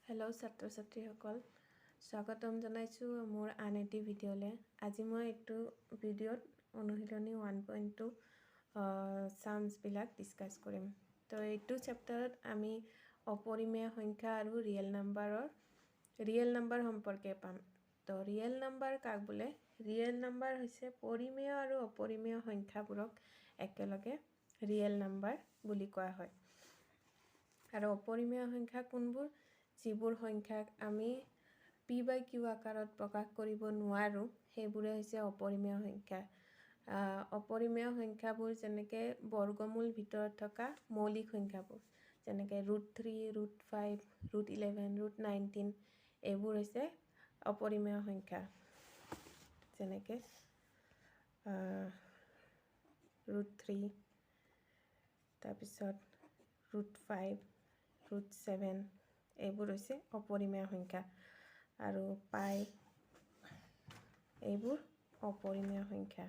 Hello' ছাত্ৰ ছাত্ৰীসকল, স্বাগতম জনাইছোঁ মোৰ আন এটি ভিডিঅ'লৈ। আজি মই এইটো ভিডিঅ'ত অনুশীলনী 1.2 চামছবিলাক ডিছকাছ কৰিম। তো এইটো চেপ্টাৰত আমি অপৰিমেয় সংখ্যা আৰু ৰিয়েল নাম্বাৰ সম্পৰ্কে পাম। তো ৰিয়েল নাম্বাৰ কাক বোলে? ৰিয়েল নাম্বাৰ হৈছে পৰিমেয় আৰু অপৰিমেয় সংখ্যাবোৰক একেলগে ৰিয়েল নাম্বাৰ বুলি কোৱা হয়। আৰু অপৰিমেয় সংখ্যা কোনবোৰ? যিবোৰ সংখ্যাক আমি p/q আকাৰত প্ৰকাশ কৰিব নোৱাৰোঁ সেইবোৰে হৈছে অপৰিমেয় সংখ্যা। অপৰিমেয় সংখ্যাবোৰ যেনেকৈ বৰ্গমূল ভিতৰত থকা মৌলিক সংখ্যাবোৰ, যেনেকৈ √3, √5, √11, √19 এইবোৰ হৈছে অপৰিমেয় সংখ্যা। যেনেকৈ √3, তাৰপিছত √5, √7 এইবোৰ হৈছে অপৰিমেয় সংখ্যা। আৰু পাই এইবোৰ অপৰিমেয় সংখ্যা।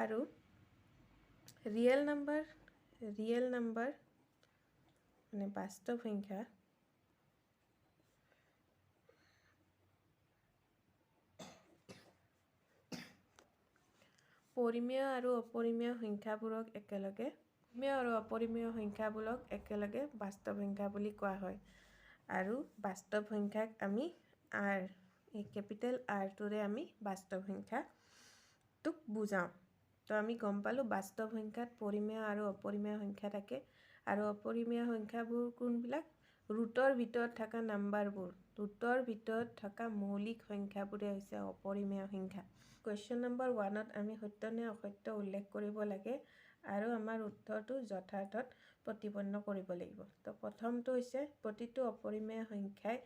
আৰু ৰিয়েল নাম্বাৰ মানে বাস্তৱ সংখ্যা পৰিমেয় আৰু অপৰিমেয় সংখ্যাবোৰক একেলগে বাস্তৱ সংখ্যা বুলি কোৱা হয়। আৰু বাস্তৱ সংখ্যাক আমি কেপিটেল আৰটোৰে আমি বাস্তৱ সংখ্যাটোক বুজাওঁ। তো আমি গম পালোঁ বাস্তৱ সংখ্যাত পৰিমেয় আৰু অপৰিমেয় সংখ্যা থাকে। আৰু অপৰিমেয় সংখ্যাবোৰ কোনবিলাক? ৰুটৰ ভিতৰত থকা নাম্বাৰবোৰ, ৰুটৰ ভিতৰত থকা মৌলিক সংখ্যাবোৰে হৈছে অপৰিমেয় সংখ্যা। কুৱেশ্যন নম্বৰ 1ত আমি সত্য নে অসত্য উল্লেখ কৰিব লাগে আৰু আমাৰ উত্তৰটো যথাৰ্থত প্ৰতিপন্ন কৰিব লাগিব। তো প্ৰথমটো হৈছে প্ৰতিটো অপৰিমেয় সংখ্যাই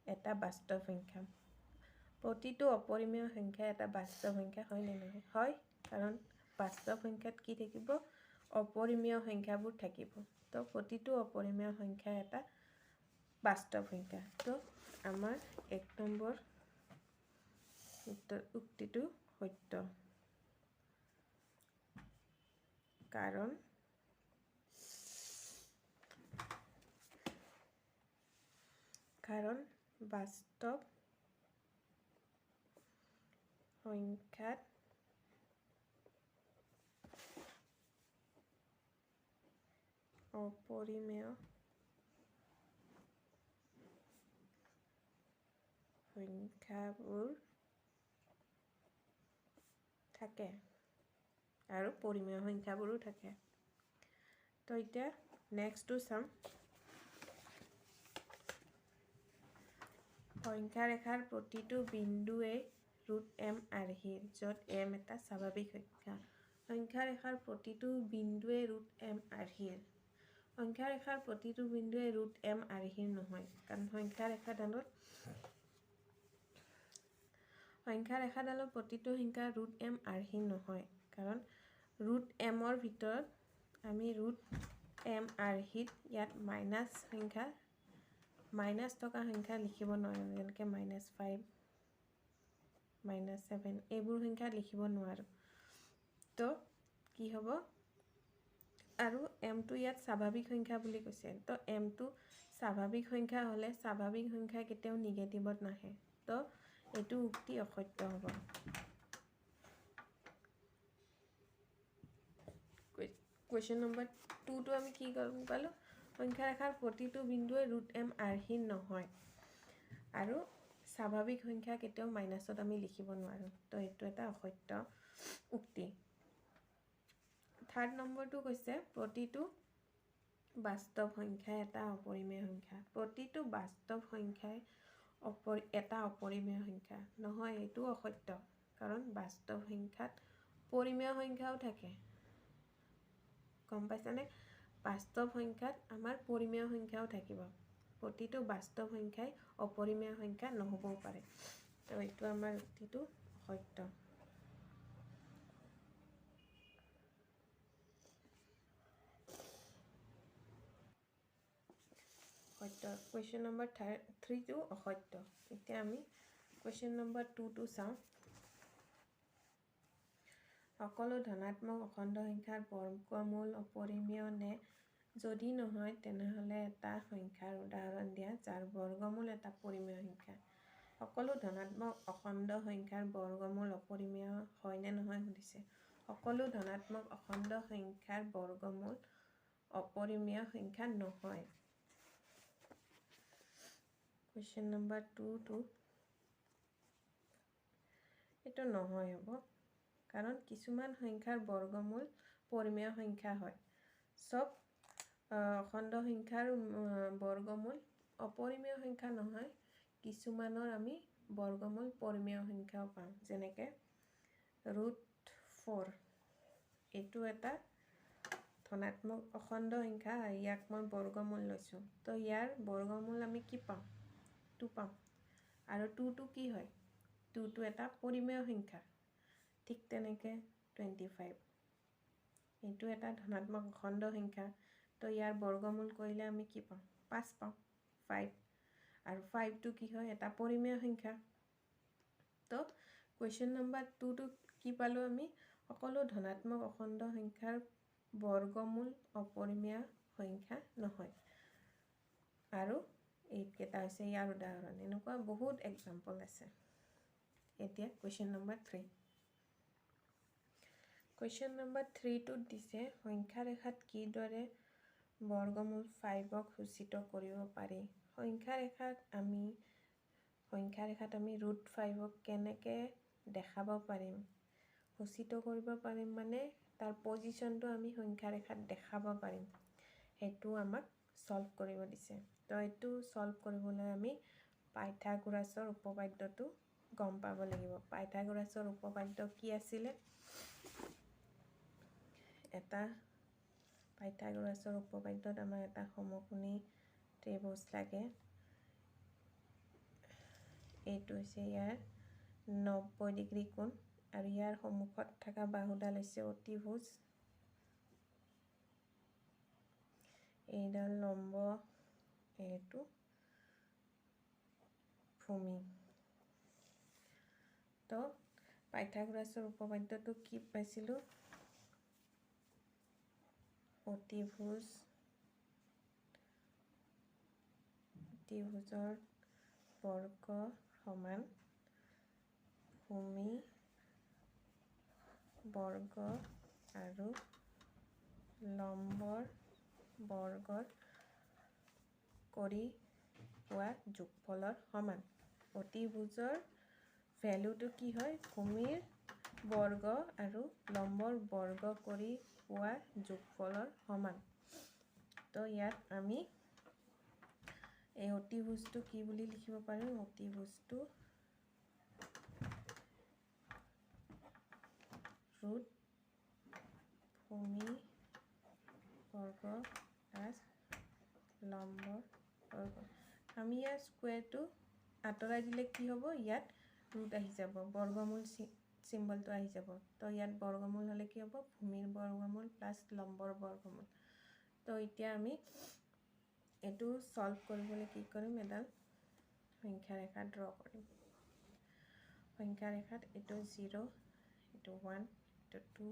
এটা বাস্তৱ সংখ্যা। প্ৰতিটো অপৰিমেয় সংখ্যা এটা বাস্তৱ সংখ্যা হয় নে নহয়? হয়, কাৰণ বাস্তৱ সংখ্যাত কি থাকিব? অপৰিমেয় সংখ্যাবোৰ থাকিব। তো প্ৰতিটো অপৰিমেয় সংখ্যা এটা বাস্তৱ সংখ্যা। তো আমাৰ 1 নম্বৰ উক্তিটো সত্য। কাৰণ বাস্তৱ সংখ্যাত অপৰিমেয় সংখ্যাবোৰ থাকে আৰু পৰিমেয় সংখ্যাবোৰো থাকে। তো এতিয়া নেক্সটটো চাম। সংখ্যা ৰেখাৰ প্ৰতিটো বিন্দুৱে √m আৰ্হিৰ, য'ত m এটা স্বাভাৱিক সংখ্যা। সংখ্যা ৰেখাৰ প্ৰতিটো বিন্দুৱে √m আৰ্হিৰ। সংখ্যা ৰেখাৰ প্ৰতিটো বিন্দুৱে √m আৰ্হিৰ নহয়, কাৰণ সংখ্যা ৰেখাডালৰ প্ৰতিটো সংখ্যা √m আৰ্হিৰ নহয়, কাৰণ √mৰ ভিতৰত আমি √m আৰ্হিত ইয়াত মাইনাছ থকা সংখ্যা লিখিব নোৱাৰোঁ, যেনেকৈ -5, -7 এইবোৰ সংখ্যা লিখিব নোৱাৰোঁ। তো কি হ'ব? আৰু mটো ইয়াত স্বাভাৱিক সংখ্যা বুলি কৈছে। তো mটো স্বাভাৱিক সংখ্যা হ'লে স্বাভাৱিক সংখ্যা কেতিয়াও নিগেটিভত নাহে। তো এইটো উক্তি অসত্য হ'ব। কুৱেশ্যন নম্বৰ 2টো আমি কি গম পালোঁ? সংখ্যা ৰেখাৰ প্ৰতিটো বিন্দুৱে √m আৰ্হিৰ নহয় আৰু স্বাভাৱিক সংখ্যা কেতিয়াও মাইনাছত আমি লিখিব নোৱাৰোঁ। তো এইটো এটা অসত্য উক্তি। 3rd নম্বৰটো কৈছে প্ৰতিটো বাস্তৱ সংখ্যাই এটা অপৰিমেয় সংখ্যা। প্ৰতিটো বাস্তৱ সংখ্যাই এটা অপৰিমেয় সংখ্যা নহয়, এইটো অসত্য। কাৰণ বাস্তৱ সংখ্যাত পৰিমেয় সংখ্যাও থাকে। গম পাইছানে? বাস্তৱ সংখ্যাত আমাৰ পৰিমেয় সংখ্যাও থাকিব। প্ৰতিটো বাস্তৱ সংখ্যাই অপৰিমেয় সংখ্যা নহ'বও পাৰে। তো এইটো আমাৰ উক্তিটো সত্য। কুৱেশ্যন নম্বৰ 3টো অসত্য। এতিয়া আমি কুৱেশ্যন নম্বৰ 2টো চাওঁ। সকলো ধনাত্মক অখণ্ড সংখ্যাৰ বৰ্গমূল অপৰিমেয় নে যদি নহয় তেনেহ'লে এটা সংখ্যাৰ উদাহৰণ দিয়া যাৰ বৰ্গমূল এটা পৰিমেয় সংখ্যা সকলো ধনাত্মক অখণ্ড সংখ্যাৰ বৰ্গমূল অপৰিমেয় হয় নে নহয় সুধিছে সকলো ধনাত্মক অখণ্ড সংখ্যাৰ বৰ্গমূল অপৰিমেয় সংখ্যা নহয় Question number 2 এটা নহয় হ'ব কাৰণ কিছুমান সংখ্যাৰ বৰ্গমূল পৰিমেয় সংখ্যা হয় সব অখণ্ড সংখ্যাৰ বৰ্গমূল অপৰিমেয় সংখ্যা নহয় কিছুমানৰ আমি বৰ্গমূল পৰিমেয় সংখ্যাও পাওঁ যেনেকৈ √4 এইটো এটা ধনাত্মক অখণ্ড সংখ্যা ইয়াক মই বৰ্গমূল লৈছোঁ তো ইয়াৰ বৰ্গমূল আমি কি পাওঁ 2 পাওঁ আৰু 2 কি হয় 2 এটা পৰিমেয় সংখ্যা ঠিক তেনেকৈ 25 এইটো এটা ধনাত্মক অখণ্ড সংখ্যা তো ইয়াৰ বৰ্গমূল কৰিলে আমি কি পাওঁ 5 পাওঁ 5 আৰু 5 কি হয় এটা পৰিমেয় সংখ্যা তো কুৱেশ্যন নম্বৰ 2 কি পালো আমি সকলো ধনাত্মক অখণ্ড সংখ্যাৰ বৰ্গমূল অপৰিমেয় সংখ্যা নহয় আৰু এইকেইটা হৈছে ইয়াৰ উদাহৰণ এনেকুৱা বহুত এক্সাম্পল আছে এতিয়া কুৱেশ্যন নম্বৰ 3 কুৱেশ্যন নম্বৰ 3 দিছে সংখ্যা ৰেখাত কিদৰে বৰ্গমূল 5ক সূচিত কৰিব পাৰি সংখ্যা ৰেখাত আমি √5ক কেনেকৈ দেখাব পাৰিম সূচিত কৰিব পাৰিম মানে তাৰ পজিশ্যনটো আমি সংখ্যা ৰেখাত দেখাব পাৰিম সেইটো আমাক সলভ কৰিব দিছে তো এইটো সলভ কৰিবলৈ আমি পাইথাগোৰাছৰ উপপাদ্যটো গম পাব লাগিব পাইথাগোৰাছৰ উপপাদ্য কি আছিল এটা পাইথাগোৰাছৰ উপপাদ্যত আমাৰ এটা সমকোণী ত্ৰিভুজ লাগে এইটো হৈছে ইয়াৰ 90 ডিগ্ৰী কোণ আৰু ইয়াৰ সন্মুখত থকা বাহুডাল হৈছে অতিভুজ এইডাল লম্ব এইটো ভূমি তো পাইথাগোৰাছৰ উপপাদ্যটো কি পাইছিলোঁ অতিভুজৰ বৰ্গ সমান ভূমি বৰ্গ আৰু লম্বৰ বৰ্গৰ কৰি পোৱা যোগফলৰ সমান অতিভুজৰ ভ্যালুটো কি হয় ভূমিৰ বৰ্গ আৰু লম্বৰ বৰ্গ কৰি পোৱা যোগফলৰ সমান তো ইয়াত আমি এই অতিভুজটো কি বুলি লিখিব পাৰোঁ অতিভুজটো ৰুট ভূমি বৰ্গ প্লাছ লম্বৰ বৰ্গ আমি ইয়াৰ স্কুৱেৰটো আঁতৰাই দিলে কি হ'ব ইয়াত ৰুট আহি যাব বৰ্গমূল চিম্বলটো আহি যাব তো ইয়াত বৰ্গমূল হ'লে কি হ'ব ভূমিৰ বৰ্গমূল প্লাছ লম্বৰ বৰ্গমূল তো এতিয়া আমি এইটো সলভ কৰিবলৈ কি কৰিম এডাল সংখ্যা ৰেখা ড্ৰ কৰিম সংখ্যা ৰেখাত এইটো 0 এইটো 1 এইটো 2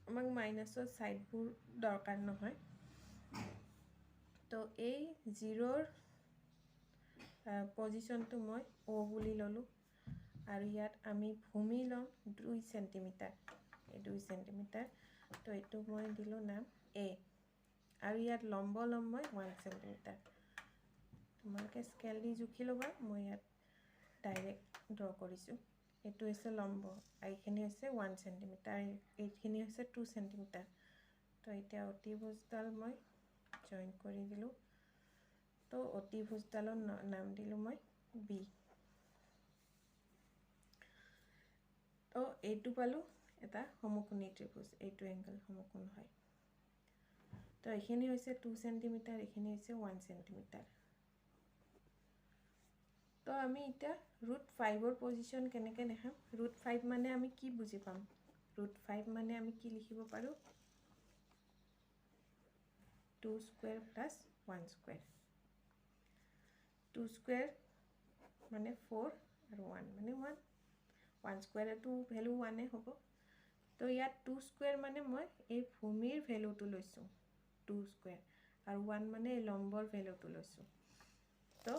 আমাক মাইনাছৰ সাইডবোৰ দৰকাৰ নহয় তো এই 0ৰ পজিশ্যনটো মই O বুলি ললোঁ আৰু ইয়াত আমি ভূমি লম 2 সেন্টিমিটাৰ এই 2 সেন্টিমিটাৰ তো এইটো মই দিলোঁ নাম A আৰু ইয়াত লম্ব লম মই 1 সেন্টিমিটাৰ তোমালোকে স্কেল দি জুখি ল'বা মই ইয়াত ডাইৰেক্ট ড্ৰ কৰিছোঁ এইটো হৈছে লম্ব এইখিনি হৈছে 1 সেন্টিমিটাৰ এইখিনি হৈছে 2 সেন্টিমিটাৰ তো এতিয়া অতিভুজডাল মই জয়েন কৰি দিলোঁ তো অতিভুজডালৰ নাম দিলোঁ মই B তো এইটো পালোঁ এটা সমকোণী ত্ৰিভুজ এইটো এংগল সমকোণ হয় তো এইখিনি হৈছে 2 সেন্টিমিটাৰ এইখিনি হৈছে 1 সেন্টিমিটাৰ তো আমি এতিয়া √5ৰ পজিশ্যন কেনেকৈ দেখাম √5 মানে আমি কি বুজি পাম √5 মানে আমি কি লিখিব পাৰোঁ 2 স্কুৱেৰ প্লাছ 1 স্কুৱেৰ 2 স্কুৱেৰ মানে 4 আৰু 1 মানে 1 1 স্কোয়াৰেটো ভ্যালু 1 হ'ব তো ইয়াত 2 স্কোয়াৰ মানে মই এই ভূমিৰ ভ্যালুটো লৈছোঁ 2 স্কোয়াৰ আৰু 1 মানে এই লম্বৰ ভ্যালুটো লৈছোঁ তো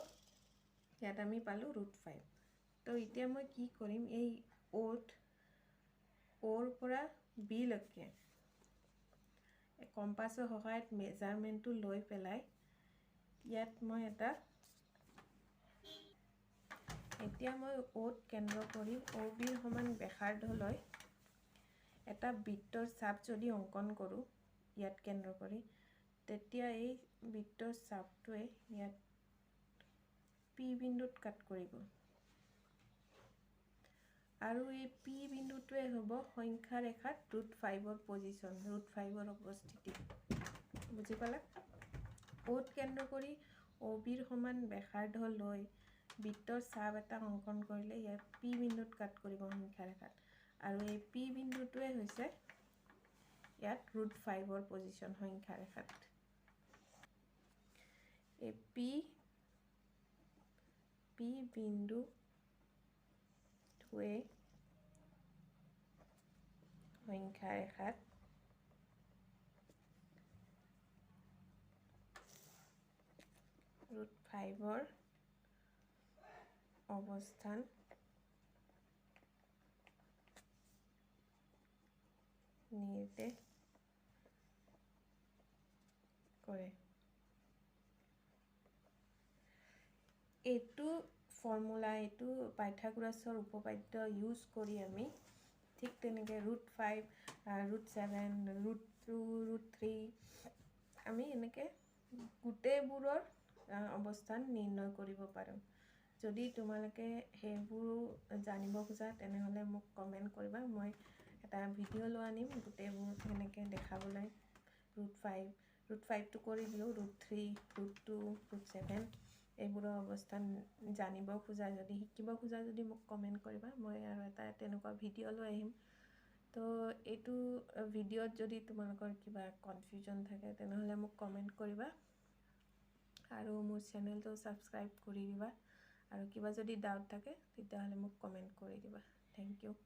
ইয়াত আমি পালো √5 তো এতিয়া মই কি কৰিম এই ওৰ পৰা বি লৈকে কম্পাছৰ সহায়ত মেজাৰমেণ্টটো লৈ পেলাই ইয়াত মই এতিয়া মই ওত কেন্দ্ৰ কৰি OBৰ সমান ব্যাসাৰ্ধ লৈ এটা বৃত্তৰ চাপ যদি অঙ্কন কৰোঁ ইয়াত কেন্দ্ৰ কৰি তেতিয়া এই বৃত্তৰ চাপটোৱে ইয়াত P বিন্দুত কাট কৰিব আৰু এই P বিন্দুটোৱে হ'ব সংখ্যা ৰেখাত √5ৰ পজিশন √5ৰ অৱস্থিতি বুজি পালা ওত কেন্দ্ৰ কৰি OBৰ সমান ব্যাসাৰ্ধ লৈ বৃত্তৰ চাপ এটা অঙ্কন কৰিলে ইয়াত P বিন্দুত কাট কৰিব সংখ্যা ৰেখাত আৰু এই P বিন্দুটোৱে হৈছে ইয়াত √5ৰ পজিশন সংখ্যা ৰেখাত এই P বিন্দু টোৱে সংখ্যা ৰেখাত √5ৰ অৱস্থান নিৰ্দেশ কৰে এইটো ফৰ্মুলা এইটো পাইথাগোৰাছৰ উপপাদ্য ইউজ কৰি আমি ঠিক তেনেকৈ √5 √7 √2 √3 আমি এনেকৈ গোটেইবোৰৰ অৱস্থান নিৰ্ণয় কৰিব পাৰোঁ যদি তোমালোকে সেইবোৰ জানিব খোজা তেনেহলে মোক কমেন্ট কৰিবা মই এটা ভিডিও লৈ আনিম গোটেইবোৰ এনেকৈ দেখাবলৈ √5টো কৰি দিলোঁ √3 √2 √7 এইবোৰৰ অৱস্থান জানিব খোজা যদি শিকিব খোজা যদি মোক কমেন্ট কৰিবা মই আৰু এটা তেনেকুৱা ভিডিও লৈ আহিম তো এইটো ভিডিওত যদি তোমালোকৰ কিবা কনফিউজন থাকে তেনেহলে মোক কমেন্ট কৰিবা আৰু মোৰ চেনেলটো সাবস্ক্ৰাইব কৰি দিবা আৰু কিবা যদি ডাউট থাকে তেতিয়াহলে মোক কমেন্ট কৰি দিবা থ্যাংক ইউ